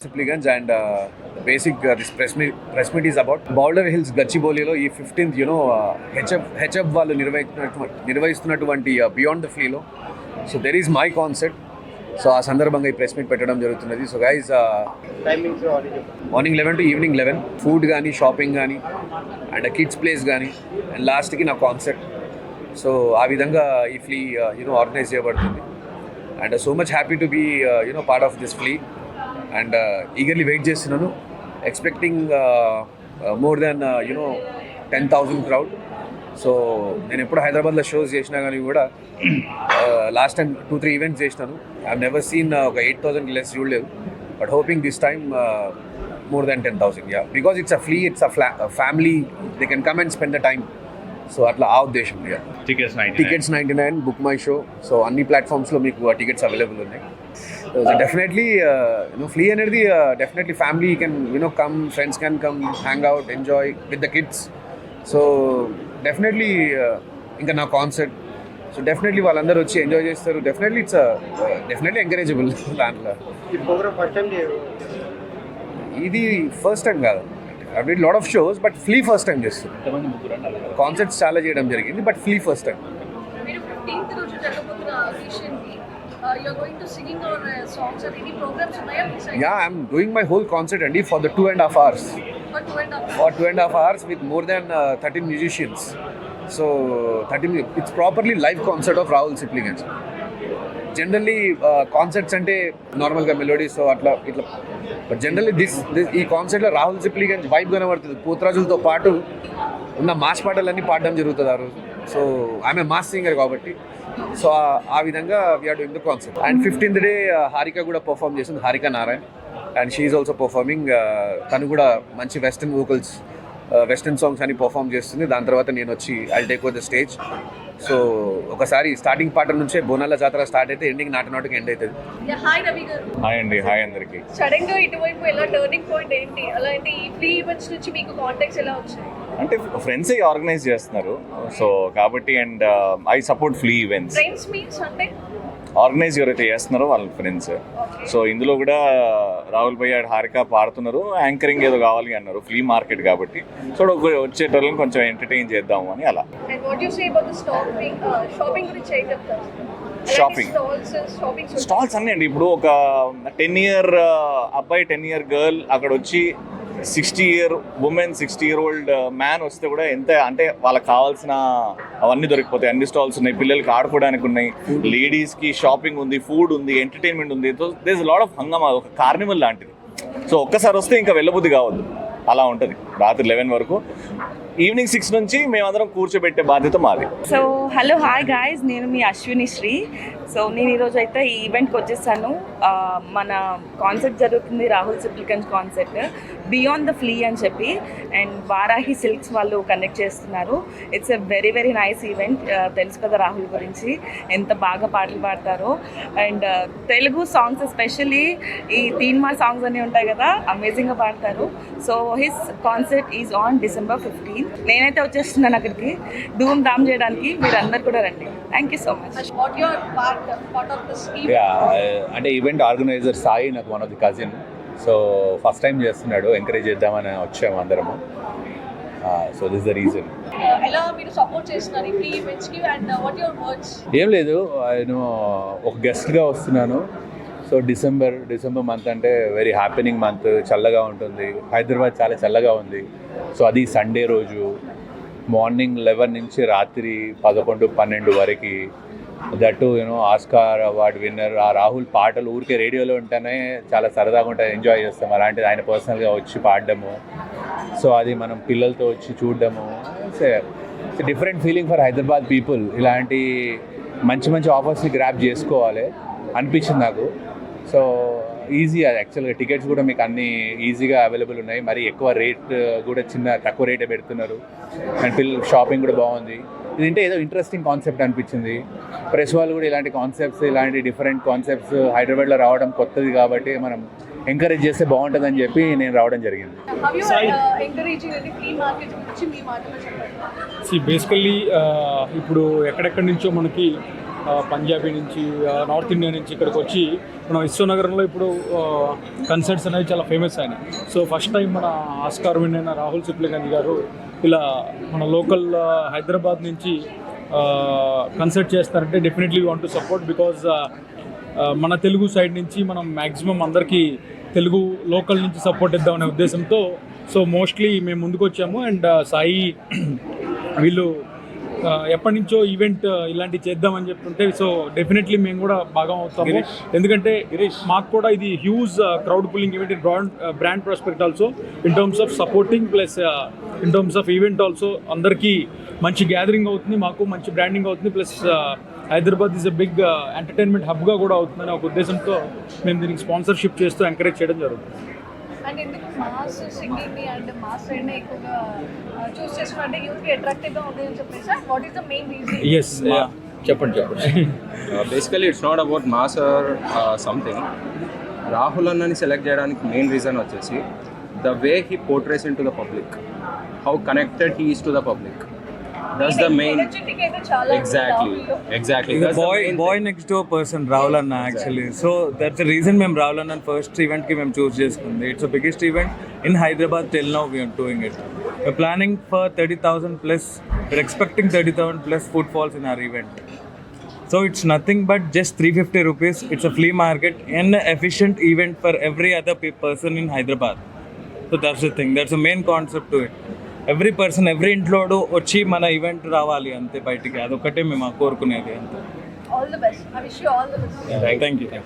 Simpligans and the basic this press meet is about Boulder Hills Gachibowliలో ఈ 15th HF వాళ్ళు నిర్వహిస్తున్నటువంటి beyond the ఫ్లీలో so there is my concept so ఆ సందర్భంగా ఈ ప్రెస్ మీట్ పెట్టడం జరుగుతున్నది. So guys morning 11 to evening 11 food కానీ షాపింగ్ కానీ అండ్ కిడ్స్ ప్లేస్ కానీ అండ్ లాస్ట్కి నా కాన్సెప్ట్. సో ఆ విధంగా ఈ ఫ్లీ ఆర్గనైజ్ చేయబడుతుంది and so much happy to be part of this flea and eagerly wait చేస్తున్నాను, expecting more than 10,000 crowd. So నేను ఎప్పుడు హైదరాబాద్లో షోస్ చేసినా కానీ కూడా లాస్ట్ టైం 2-3 ఈవెంట్స్ చేసినాను. ఐ హావ్ నెవర్ సీన్ ఒక 8,000 లెస్ చూడలేదు, but hoping this time more than 10,000. Yeah, because it's a flea, it's a family, they can come and spend the time. So అట్లా ఆ ఉద్దేశం. Tickets 99, book my show. So అన్ని ప్లాట్ఫామ్స్లో మీకు ఆ tickets available ఉన్నాయి. Definitely flea అనేది definitely family can come, friends can come, hang out, enjoy with the kids. So definitely ఇంకా నా కాన్సెప్ట్, సో డెఫినెట్లీ వాళ్ళందరూ వచ్చి ఎంజాయ్ చేస్తారు. Definitely it's definitely encourageable. దాంట్లో ఇది ఫస్ట్ టైం కాదు, I did lot of shows, but flea first time చేస్తుంది. Concepts చాలా చేయడం జరిగింది, but flea first time. Yeah, I'm doing my whole concert Andy for the 2.5 hours. For 2.5 hours with more than 13 musicians. So 13, it's properly live concert of Rahul Simpligans. Generally concerts ante normal ga melody so atla itla, but generally this ee concert lo Rahul Simpligans vibe కనబడుతుంది. పోతరాజులతో పాటు ఉన్న mass పాటలన్నీ పాడడం జరుగుతుంది ఆ రోజు. So I'm a mass singer కాబట్టి so ఆ విధంగా we're doing the concept. And 15th day Harika కూడా పర్ఫామ్ చేస్తుంది, Harika Narayan, and she is also performing. తను కూడా మంచి వెస్టర్న్ వోకల్స్, వెస్టర్న్ సాంగ్స్ అని పర్ఫామ్ చేస్తుంది. దాని తర్వాత నేను వచ్చి I take over the stage. So ఒకసారి స్టార్టింగ్ పాట నుంచే బోనాల జాతర స్టార్ట్ అయితే ఎండింగ్ నాటికి ఎండ్ అవుతుంది. హాయ్ అండి, హాయ్ అందరికి. సడన్ గా ఇటువైపు ఎలా టర్నింగ్ పాయింట్ ఏంటి, అలాంటి ఈ ఫ్రీ ఈవెంట్స్ నుంచి మీకు కాంటాక్ట్స్ ఎలా వచ్చాయి? అంటే ఫ్రెండ్స్ ఆర్గనైజ్ చేస్తున్నారు, సో కాబట్టి and I support flea events. Friends means అంటే ఆర్గనైజ్ ఎవరైతే చేస్తున్నారో వాళ్ళ ఫ్రెండ్స్. సో ఇందులో కూడా రాహుల్ భయ్య, హారిక పాడుతున్నారు, యాంకరింగ్ ఏదో కావాలి అన్నారు, ఫ్లీ మార్కెట్ కాబట్టి. సో వచ్చేటోళ్ళని కొంచెం ఎంటర్టైన్ చేద్దాము అని అలా. And what you say about the shopping గురించి ఏం చెప్తారు? స్టాల్స్ అన్నీ అండి. ఇప్పుడు ఒక 10-year అబ్బాయి, 10-year గర్ల్ అక్కడ వచ్చి 60-year ఉమెన్, 60-year-old మ్యాన్ వస్తే కూడా ఎంత అంటే వాళ్ళకి కావాల్సిన అవన్నీ దొరికిపోతాయి. అన్ని స్టాల్స్ ఉన్నాయి, పిల్లలకి ఆడుకోవడానికి ఉన్నాయి, లేడీస్కి షాపింగ్ ఉంది, ఫుడ్ ఉంది, ఎంటర్టైన్మెంట్ ఉంది. So there is lot of హంగమా, ఒక కార్నివల్ లాంటిది. సో ఒక్కసారి వస్తే ఇంకా వెళ్ళబుద్ధి కావద్దు, అలా ఉంటుంది. రాత్రి 11 వరకు, ఈవినింగ్ 6 నుంచి మేమందరం కూర్చోబెట్టే బాధ్యత మాది. సో హలో, హాయ్ గాయ్స్, నేను మీ అశ్విని శ్రీ. సో నేను ఈరోజు అయితే ఈ ఈవెంట్కి వచ్చేసాను. మన కాన్సెప్ట్ జరుగుతుంది, Rahul Sipligunj concept beyond the flea అని చెప్పి, అండ్ వారాహి సిల్క్స్ వాళ్ళు కండక్ట్ చేస్తున్నారు. It's a very very nice event. తెలుసు కదా రాహుల్ గురించి, ఎంత బాగా పాటలు పాడతారో. అండ్ తెలుగు సాంగ్స్ ఎస్పెషల్లీ ఈ తీన్మార్ సాంగ్స్ అన్నీ ఉంటాయి కదా, అమేజింగ్గా పాడతారు. So his concept is on December 15. నేనైతే వచ్చేస్తున్నాను అక్కడికి ధూమ్ ధామ్ చేయడానికి. మీరు అందరు కూడా రండి. Thank you so much. అంటే ఈవెంట్ ఆర్గనైజర్ సాయి నాకు one of the cousin. So first time చేస్తున్నాడు, ఎంకరేజ్ చేద్దామని వచ్చాము అందరము. So this the reason. ఏం లేదు, నేను ఒక గెస్ట్గా వస్తున్నాను. సో డిసెంబర్ మంత్ అంటే వెరీ హ్యాపెనింగ్ మంత్, చల్లగా ఉంటుంది. హైదరాబాద్ చాలా చల్లగా ఉంది. సో అది సండే రోజు మార్నింగ్ 11 నుంచి రాత్రి 11-12 వరకు. దట్టు ఆస్కార్ అవార్డ్ విన్నర్ ఆ రాహుల్ పాటలు ఊరికే రేడియోలో ఉంటేనే చాలా సరదాగా ఉంటాయి, ఎంజాయ్ చేస్తాం. అలాంటిది ఆయన పర్సనల్గా వచ్చి పాడడము, సో అది మనం పిల్లలతో వచ్చి చూడడము, it's different feeling for Hyderabad people. ఇలాంటి మంచి మంచి ఆఫర్స్ని గ్రాప్ చేసుకోవాలి అనిపించింది నాకు. సో ఈజీ, అది యాక్చువల్గా టికెట్స్ కూడా మీకు అన్నీ ఈజీగా అవైలబుల్ ఉన్నాయి. మరి ఎక్కువ రేట్ కూడా తక్కువ రేటే పెడుతున్నారు. అండ్ పిల్లలు షాపింగ్ కూడా బాగుంది. ఇదంటే ఏదో ఇంట్రెస్టింగ్ కాన్సెప్ట్ అనిపించింది. ప్రెస్ వాళ్ళు కూడా ఇలాంటి కాన్సెప్ట్స్, ఇలాంటి డిఫరెంట్ కాన్సెప్ట్స్ హైదరాబాద్లో రావడం కొత్తది కాబట్టి మనం ఎంకరేజ్ చేస్తే బాగుంటుందని చెప్పి నేను రావడం జరిగింది. బేసికల్లీ ఇప్పుడు ఎక్కడెక్కడి నుంచో మనకి పంజాబీ నుంచి నార్త్ ఇండియా నుంచి ఇక్కడికి వచ్చి మన విశ్వనగరంలో ఇప్పుడు కన్సర్ట్స్ అనేవి చాలా ఫేమస్ అయినాయి. సో ఫస్ట్ టైం మన ఆస్కార్ విన్ అయిన రాహుల్ సిప్లిగంజ్ గారు ఇలా మన లోకల్ హైదరాబాద్ నుంచి కన్సర్ట్ చేస్తారంటే definitely want to support. Because మన తెలుగు సైడ్ నుంచి మనం మ్యాక్సిమం అందరికీ తెలుగు లోకల్ నుంచి సపోర్ట్ ఇద్దామనే ఉద్దేశంతో సో మోస్ట్లీ మేము ముందుకు వచ్చాము. అండ్ సాయి వీళ్ళు ఎప్పటి నుంచో ఈవెంట్ ఇలాంటివి చేద్దామని చెప్తుంటే సో డెఫినెట్లీ మేము కూడా భాగం అవుతాము. ఎందుకంటే మాకు కూడా ఇది huge crowd pulling event in brand prospect also in terms of supporting plus in terms of event also అందరికీ మంచి గ్యాదరింగ్ అవుతుంది, మాకు మంచి బ్రాండింగ్ అవుతుంది. Plus Hyderabad is a big entertainment హబ్గా కూడా అవుతుందని ఒక ఉద్దేశంతో మేము దీనికి స్పాన్సర్షిప్ చేస్తూ ఎంకరేజ్ చేయడం జరుగుతుంది. అండ్ ఎందుకు మాస్ సింగింగ్ని అండ్ మాస్ సైడ్ని ఎక్కువగా చూస్ చేసుకుంటే యూత్కి అట్రాక్టివ్గా ఉంది అని చెప్పేసి what is the main reason? Yes చెప్పండి. Basically it's not about mass or something. Rahul అన్నని సెలెక్ట్ చేయడానికి మెయిన్ రీజన్ వచ్చేసి the way he portrays in to the public, how connected he is to the public. That's the main. Exactly. He's a boy next door person, Rahul Anna actually. So that's the reason మేము రాహుల్ అన్న first event కి మేము choose చేసుకుంది. It's the biggest event in Hyderabad till now we're doing it. We're planning for 30,000 plus. We're expecting 30,000 plus footfalls in our event. So it's nothing but just 350 rupees. It's a flea market and an efficient event for every other person in Hyderabad. So that's the thing. That's the main concept to it. Every person every ఇంట్లోడు వచ్చి మన event రావాలి అంతే బయటికి, అదొక్కటే మేము కోరుకునేది అంతే. All the best. I wish you all the best. Thank you.